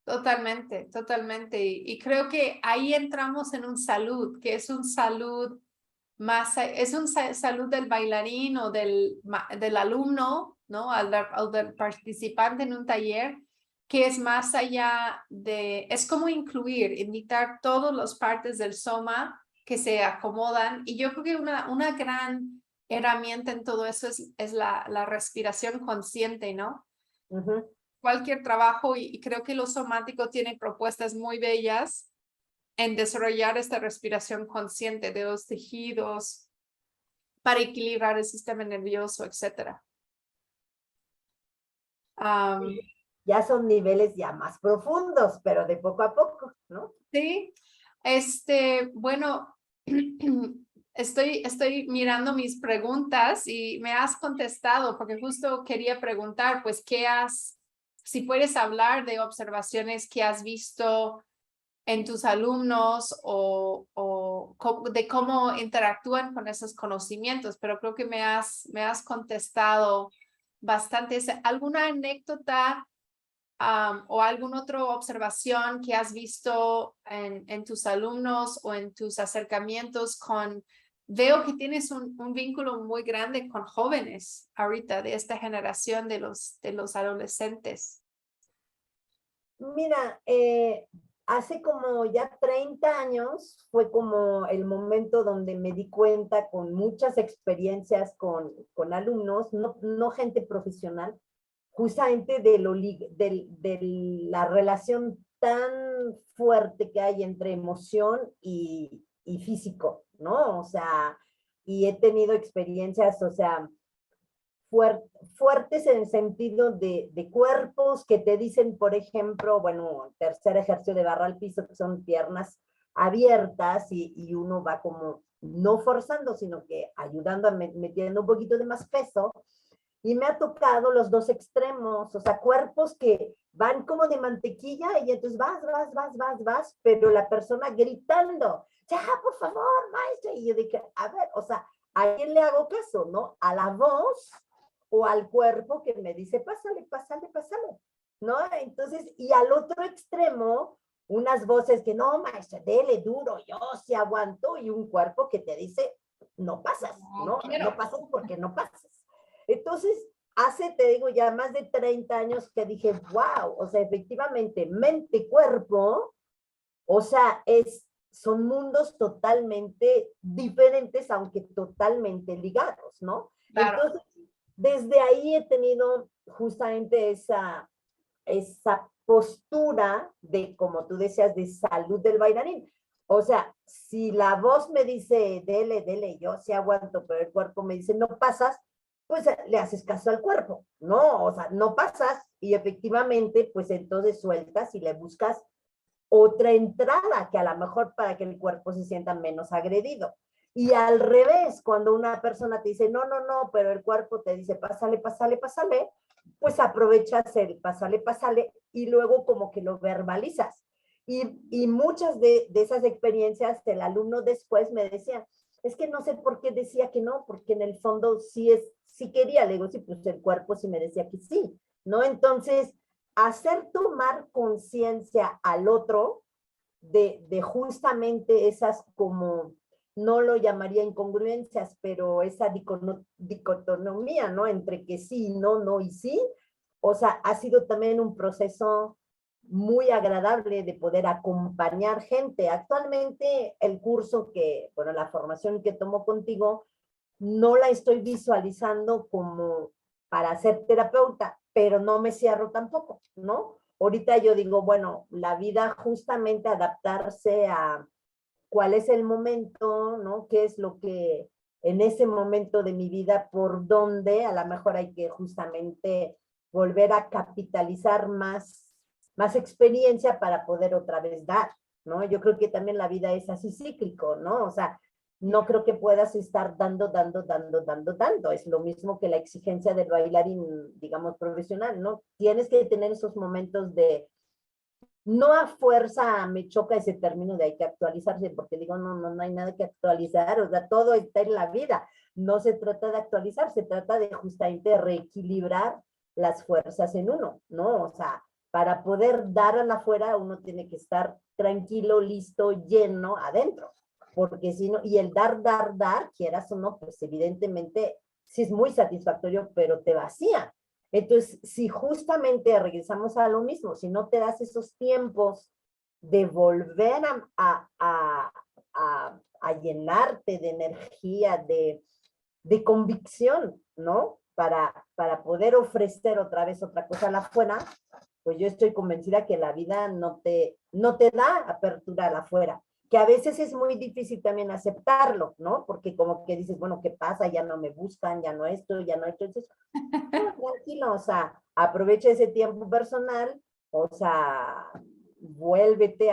Totalmente, totalmente. Y creo que ahí entramos en un salud, que es un salud más, es un salud del bailarín o del alumno, ¿no? Al del participante en un taller, que es más allá es como incluir, invitar todas las partes del soma que se acomodan. Y yo creo que una gran herramienta en todo eso es la respiración consciente, ¿no? Cualquier trabajo y creo que lo somático tiene propuestas muy bellas en desarrollar esta respiración consciente de los tejidos para equilibrar el sistema nervioso, etc. Ya son niveles ya más profundos, pero de poco a poco, ¿no? Sí, bueno, estoy mirando mis preguntas y me has contestado porque justo quería preguntar, pues, si puedes hablar de observaciones que has visto en tus alumnos o de cómo interactúan con esos conocimientos, pero creo que me has contestado bastante. ¿Alguna anécdota o alguna otra observación que has visto en tus alumnos o en tus acercamientos con veo que tienes un vínculo muy grande con jóvenes ahorita de esta generación de los adolescentes. Mira, hace como ya 30 años fue como el momento donde me di cuenta con muchas experiencias con alumnos, no gente profesional, justamente de la relación tan fuerte que hay entre emoción y físico, ¿no? O sea, y he tenido experiencias, o sea, fuertes en el sentido de cuerpos que te dicen, por ejemplo, bueno, tercer ejercicio de barra al piso, que son piernas abiertas y uno va como no forzando, sino que ayudando a metiendo un poquito de más peso. Y me ha tocado los dos extremos, o sea, cuerpos que van como de mantequilla y entonces vas, pero la persona gritando, ya, por favor, maestra. Y yo dije, a ver, o sea, ¿a quién le hago caso, no? ¿A la voz o al cuerpo que me dice, pásale, ¿no? Entonces, y al otro extremo, unas voces que, no, maestra, dele duro, yo sí aguanto, y un cuerpo que te dice, no pasas, ¿no? No pasas porque no pasas. Entonces, hace, te digo, ya más de 30 años que dije, wow, o sea, efectivamente, mente, cuerpo, o sea, son mundos totalmente diferentes, aunque totalmente ligados, ¿no? Claro. Entonces, desde ahí he tenido justamente esa postura de, como tú decías, de salud del bailarín. O sea, si la voz me dice, dele, yo sí aguanto, pero el cuerpo me dice, no pasas, pues le haces caso al cuerpo, ¿no? O sea, no pasas y efectivamente, pues entonces sueltas y le buscas otra entrada que a lo mejor para que el cuerpo se sienta menos agredido. Y al revés, cuando una persona te dice, no, pero el cuerpo te dice, pásale, pues aprovechas el pásale, y luego como que lo verbalizas. Y muchas de esas experiencias, el alumno después me decía, es que no sé por qué decía que no, porque en el fondo sí quería, le digo, sí, pues el cuerpo sí me decía que sí, ¿no? Entonces, hacer tomar conciencia al otro de justamente esas como, no lo llamaría incongruencias, pero esa dicotomía, ¿no? Entre que sí, no y sí. O sea, ha sido también un proceso muy agradable de poder acompañar gente. Actualmente el curso bueno, la formación que tomo contigo, no la estoy visualizando como para ser terapeuta, pero no me cierro tampoco, ¿no? Ahorita yo digo, bueno, la vida justamente adaptarse a cuál es el momento, ¿no? ¿Qué es lo que en ese momento de mi vida, por donde a lo mejor hay que justamente volver a capitalizar más experiencia para poder otra vez dar, ¿no? Yo creo que también la vida es así cíclico, ¿no? O sea, no creo que puedas estar dando. Es lo mismo que la exigencia del bailarín, digamos, profesional, ¿no? Tienes que tener esos momentos de, no a fuerza, me choca ese término de hay que actualizarse, porque digo, no hay nada que actualizar, o sea, todo está en la vida. No se trata de actualizar, se trata de justamente reequilibrar las fuerzas en uno, ¿no? O sea, para poder dar a la afuera, uno tiene que estar tranquilo, listo, lleno adentro, porque si no, y el dar, quieras o no, pues evidentemente sí es muy satisfactorio, pero te vacía. Entonces, si justamente regresamos a lo mismo, si no te das esos tiempos de volver a llenarte de energía, de convicción, ¿no? Para poder ofrecer otra vez otra cosa a la afuera, pues yo estoy convencida que la vida no te da apertura a la afuera, que a veces es muy difícil también aceptarlo, ¿no? Porque como que dices, bueno, ¿qué pasa? Ya no me buscan, ya no esto, entonces, no, tranquilo, o sea, aprovecha ese tiempo personal, o sea, vuélvete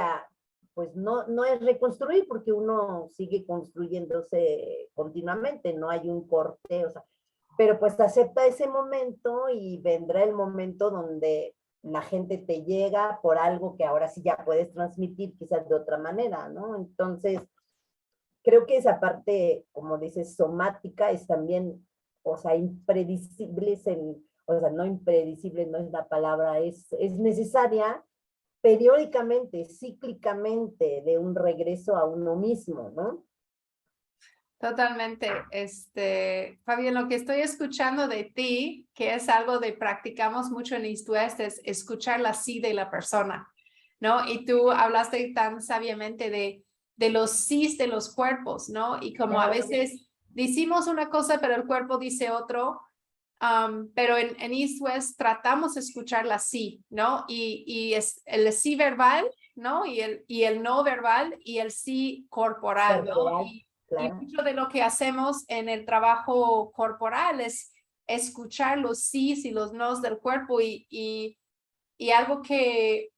pues no es reconstruir porque uno sigue construyéndose continuamente, no hay un corte, o sea, pero pues acepta ese momento y vendrá el momento donde la gente te llega por algo que ahora sí ya puedes transmitir quizás de otra manera, ¿no? Entonces, creo que esa parte, como dices, somática es también, o sea, impredecible, o sea, no impredecible, no es la palabra, es necesaria periódicamente, cíclicamente, de un regreso a uno mismo, ¿no? Totalmente. Fabián, lo que estoy escuchando de ti, que es algo de practicamos mucho en East West, es escuchar la sí de la persona, ¿no? Y tú hablaste tan sabiamente de los sís de los cuerpos, ¿no? Y como a veces decimos una cosa, pero el cuerpo dice otro. Pero en East West tratamos de escuchar la sí, ¿no? Y es el sí verbal, ¿no? Y el no verbal y el sí corporal, ¿no? Corporal, Y claro. mucho de lo que hacemos en el trabajo corporal es escuchar los sís y los nos del cuerpo y algo que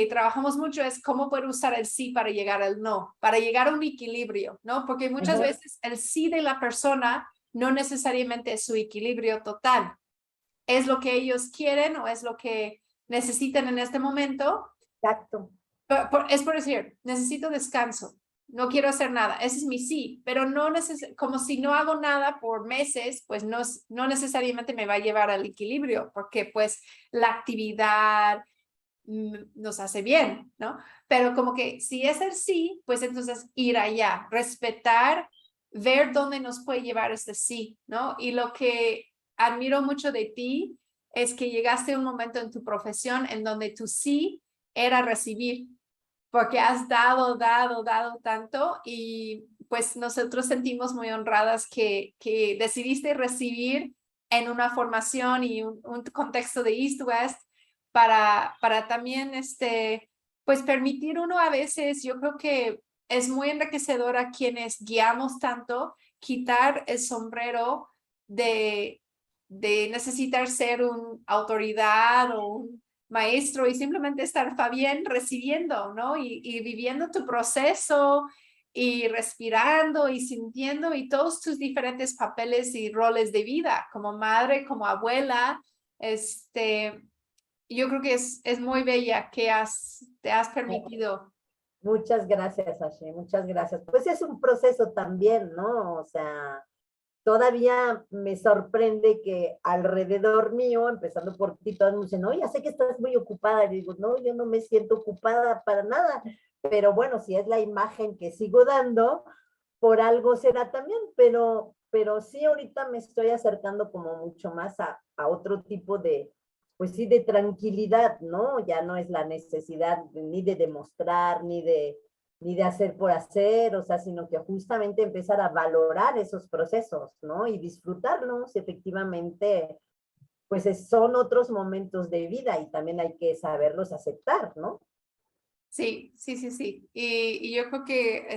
trabajamos mucho es cómo poder usar el sí para llegar al no, para llegar a un equilibrio, ¿no? Porque muchas Ajá, veces el sí de la persona no necesariamente es su equilibrio total, es lo que ellos quieren o es lo que necesitan en este momento. exacto. Es por decir, necesito descanso, no quiero hacer nada, ese es mi sí, pero no como si no hago nada por meses, pues no necesariamente me va a llevar al equilibrio, porque pues la actividad nos hace bien, ¿no? Pero como que si es el sí, pues entonces ir allá, respetar, ver dónde nos puede llevar este sí, ¿no? Y lo que admiro mucho de ti es que llegaste a un momento en tu profesión en donde tu sí era recibir, porque has dado tanto y pues nosotros sentimos muy honradas que decidiste recibir en una formación y un contexto de East West para también, pues permitir uno a veces, yo creo que es muy enriquecedor a quienes guiamos tanto, quitar el sombrero de, de necesitar ser una autoridad o un maestro y simplemente estar bien recibiendo, ¿no? Y viviendo tu proceso y respirando y sintiendo y todos tus diferentes papeles y roles de vida, como madre, como abuela, yo creo que es muy bella que te has permitido. Muchas gracias, Ashe, muchas gracias. Pues es un proceso también, ¿no? O sea, todavía me sorprende que alrededor mío, empezando por ti, todos me dicen, no, ya sé que estás muy ocupada. Y digo, no, yo no me siento ocupada para nada. Pero bueno, si es la imagen que sigo dando, por algo será también, pero sí ahorita me estoy acercando como mucho más a otro tipo de, pues sí, de tranquilidad, ¿no? Ya no es la necesidad ni de demostrar, ni de hacer por hacer, o sea, sino que justamente empezar a valorar esos procesos, ¿no? Y disfrutarlos, efectivamente, pues son otros momentos de vida y también hay que saberlos aceptar, ¿no? Sí, sí, sí, sí. Y yo creo que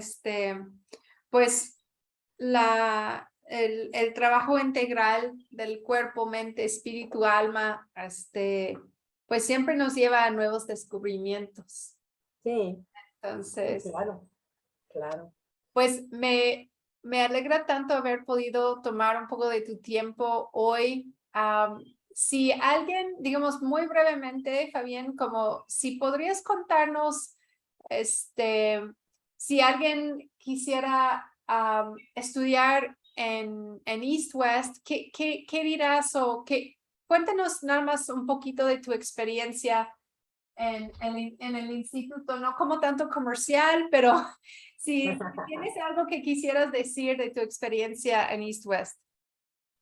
pues el trabajo integral del cuerpo, mente, espíritu, alma, pues siempre nos lleva a nuevos descubrimientos. Sí, sí, Entonces, claro, claro. pues me alegra tanto haber podido tomar un poco de tu tiempo hoy. Si alguien, digamos muy brevemente, Fabián, como si podrías contarnos, si alguien quisiera estudiar en East West, ¿qué dirás o cuéntanos nada más un poquito de tu experiencia en el instituto, no como tanto comercial, pero si tienes algo que quisieras decir de tu experiencia en East West.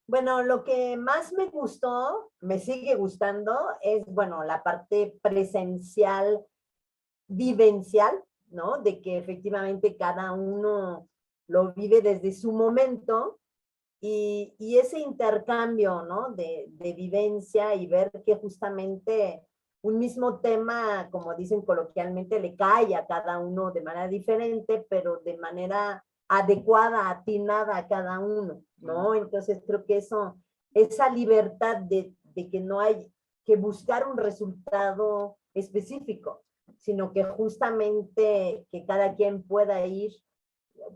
Bueno, lo que más me gustó, me sigue gustando, es, bueno, la parte presencial, vivencial, ¿no? De que efectivamente cada uno lo vive desde su momento y ese intercambio, ¿no? De vivencia y ver que justamente un mismo tema, como dicen coloquialmente, le cae a cada uno de manera diferente, pero de manera adecuada, atinada a cada uno, ¿no? Entonces creo que eso, esa libertad de que no hay que buscar un resultado específico, sino que justamente que cada quien pueda ir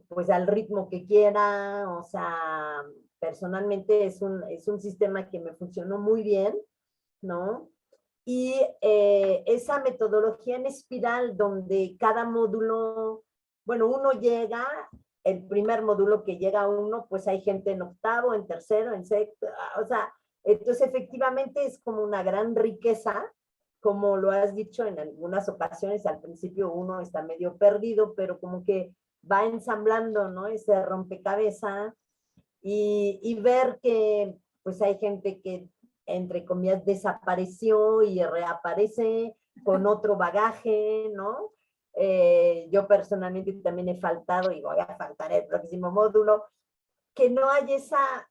pues al ritmo que quiera, o sea, personalmente es un sistema que me funcionó muy bien, ¿no? Y esa metodología en espiral donde cada módulo, bueno, uno llega, el primer módulo que llega uno, pues hay gente en octavo, en tercero, en sexto, o sea, entonces efectivamente es como una gran riqueza, como lo has dicho en algunas ocasiones, al principio uno está medio perdido, pero como que va ensamblando, ¿no? Ese rompecabezas y ver que pues hay gente que, entre comillas, desapareció y reaparece con otro bagaje, ¿no? Yo personalmente también he faltado y voy a faltar el próximo módulo, que no hay esa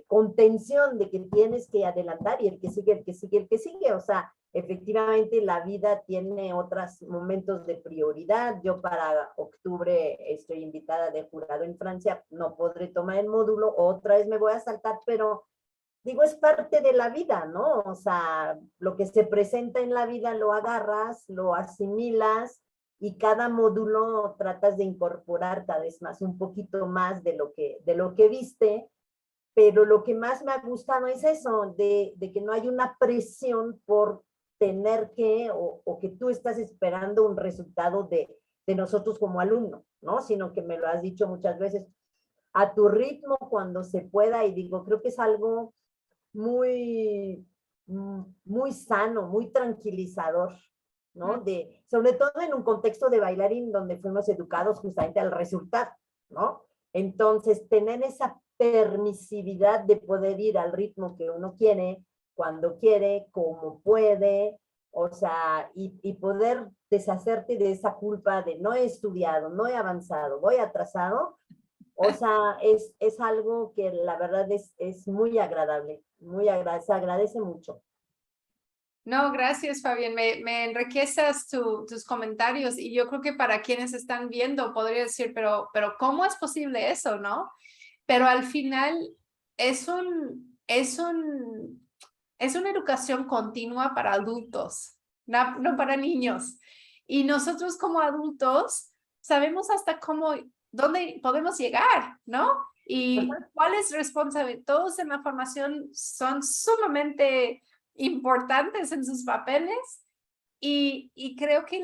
contención de que tienes que adelantar y el que sigue, el que sigue, el que sigue. O sea, efectivamente la vida tiene otros momentos de prioridad. Yo para octubre estoy invitada de jurado en Francia, no podré tomar el módulo, otra vez me voy a saltar, pero digo, es parte de la vida, ¿no? O sea, lo que se presenta en la vida lo agarras, lo asimilas y cada módulo tratas de incorporar cada vez más, un poquito más de lo que viste, pero lo que más me ha gustado es eso, de que no hay una presión por tener que, o que tú estás esperando un resultado de nosotros como alumnos, ¿no? Sino que me lo has dicho muchas veces, a tu ritmo cuando se pueda, y digo, creo que es algo muy, muy sano, muy tranquilizador, ¿no? Sobre todo en un contexto de bailarín donde fuimos educados justamente al resultado, ¿no? Entonces, tener esa permisividad de poder ir al ritmo que uno quiere, cuando quiere, como puede, o sea, y poder deshacerte de esa culpa de no he estudiado, no he avanzado, voy atrasado, o sea, es algo que la verdad es muy agradable, se agradece mucho. No, gracias, Fabián. Me enriqueces tus comentarios y yo creo que para quienes están viendo podría decir, pero ¿cómo es posible eso, no? Pero al final es es una educación continua para adultos, no para niños. Y nosotros como adultos sabemos hasta dónde podemos llegar, ¿no? Y Ajá. cuál es responsabilidad. Todos en la formación son sumamente importantes en sus papeles y creo que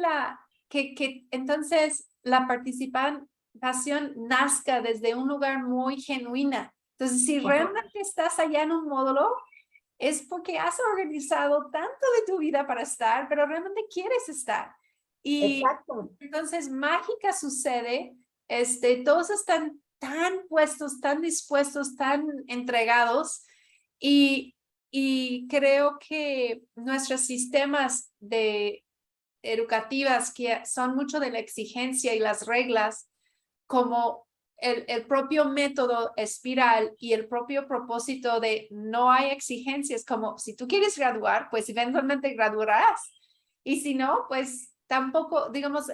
que entonces la participación nazca desde un lugar muy genuina. Entonces, si realmente estás allá en un módulo, es porque has organizado tanto de tu vida para estar, pero realmente quieres estar. Y Exacto. entonces mágica sucede, todos están tan puestos, tan dispuestos, tan entregados y, y creo que nuestros sistemas educativas que son mucho de la exigencia y las reglas, como el propio método espiral y el propio propósito de no hay exigencias, como si tú quieres graduar, pues eventualmente graduarás. Y si no, pues tampoco, digamos,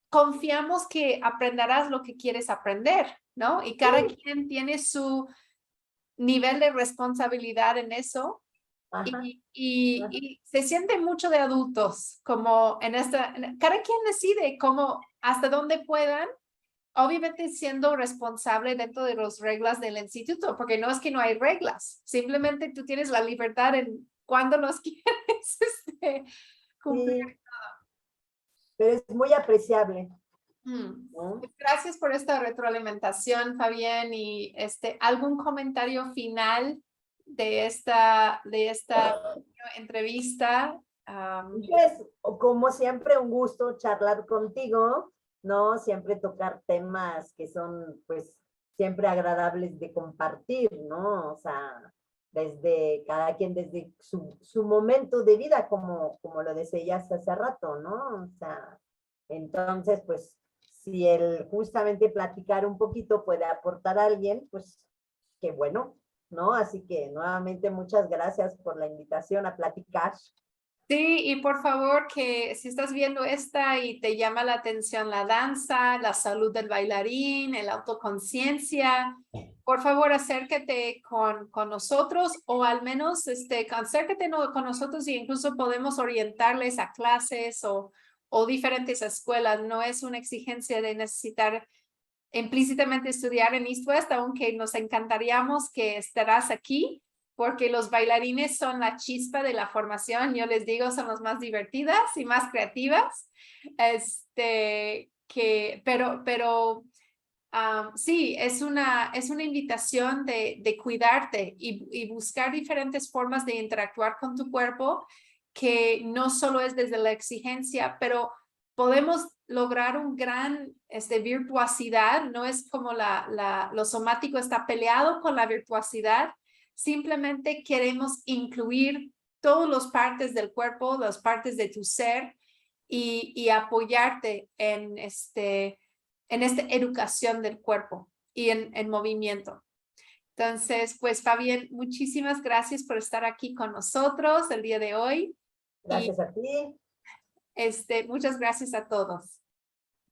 confiamos que aprenderás lo que quieres aprender, ¿no? Y cada quien tiene su nivel de responsabilidad en eso. Ajá. Y se siente mucho de adultos, como cada quien decide cómo, hasta dónde puedan, obviamente siendo responsable dentro de las reglas del instituto, porque no es que no hay reglas, simplemente tú tienes la libertad en cuándo los quieres cumplir. Sí, pero es muy apreciable, ¿no? Pues gracias por esta retroalimentación, Fabián, y ¿algún comentario final de esta entrevista? Pues, como siempre, un gusto charlar contigo, ¿no? Siempre tocar temas que son, pues, siempre agradables de compartir, ¿no? O sea, desde cada quien, desde su momento de vida, como lo decías hace rato, ¿no? O sea, entonces, pues, si el justamente platicar un poquito puede aportar a alguien, pues, qué bueno, ¿no? Así que nuevamente muchas gracias por la invitación a platicar. Sí, y por favor que si estás viendo esta y te llama la atención la danza, la salud del bailarín, la autoconciencia, por favor acércate con nosotros o al menos acércate con nosotros y incluso podemos orientarles a clases o diferentes escuelas. No es una exigencia de necesitar implícitamente estudiar en East West, aunque nos encantaríamos que estarás aquí, porque los bailarines son la chispa de la formación, yo les digo, son las más divertidas y más creativas, pero sí, es una invitación de cuidarte y buscar diferentes formas de interactuar con tu cuerpo, que no solo es desde la exigencia, pero podemos lograr un gran virtuosidad. No es como lo somático está peleado con la virtuosidad. Simplemente queremos incluir todas las partes del cuerpo, las partes de tu ser y apoyarte en esta educación del cuerpo y en movimiento. Entonces, pues Fabián, muchísimas gracias por estar aquí con nosotros el día de hoy. Gracias a ti. Muchas gracias a todos.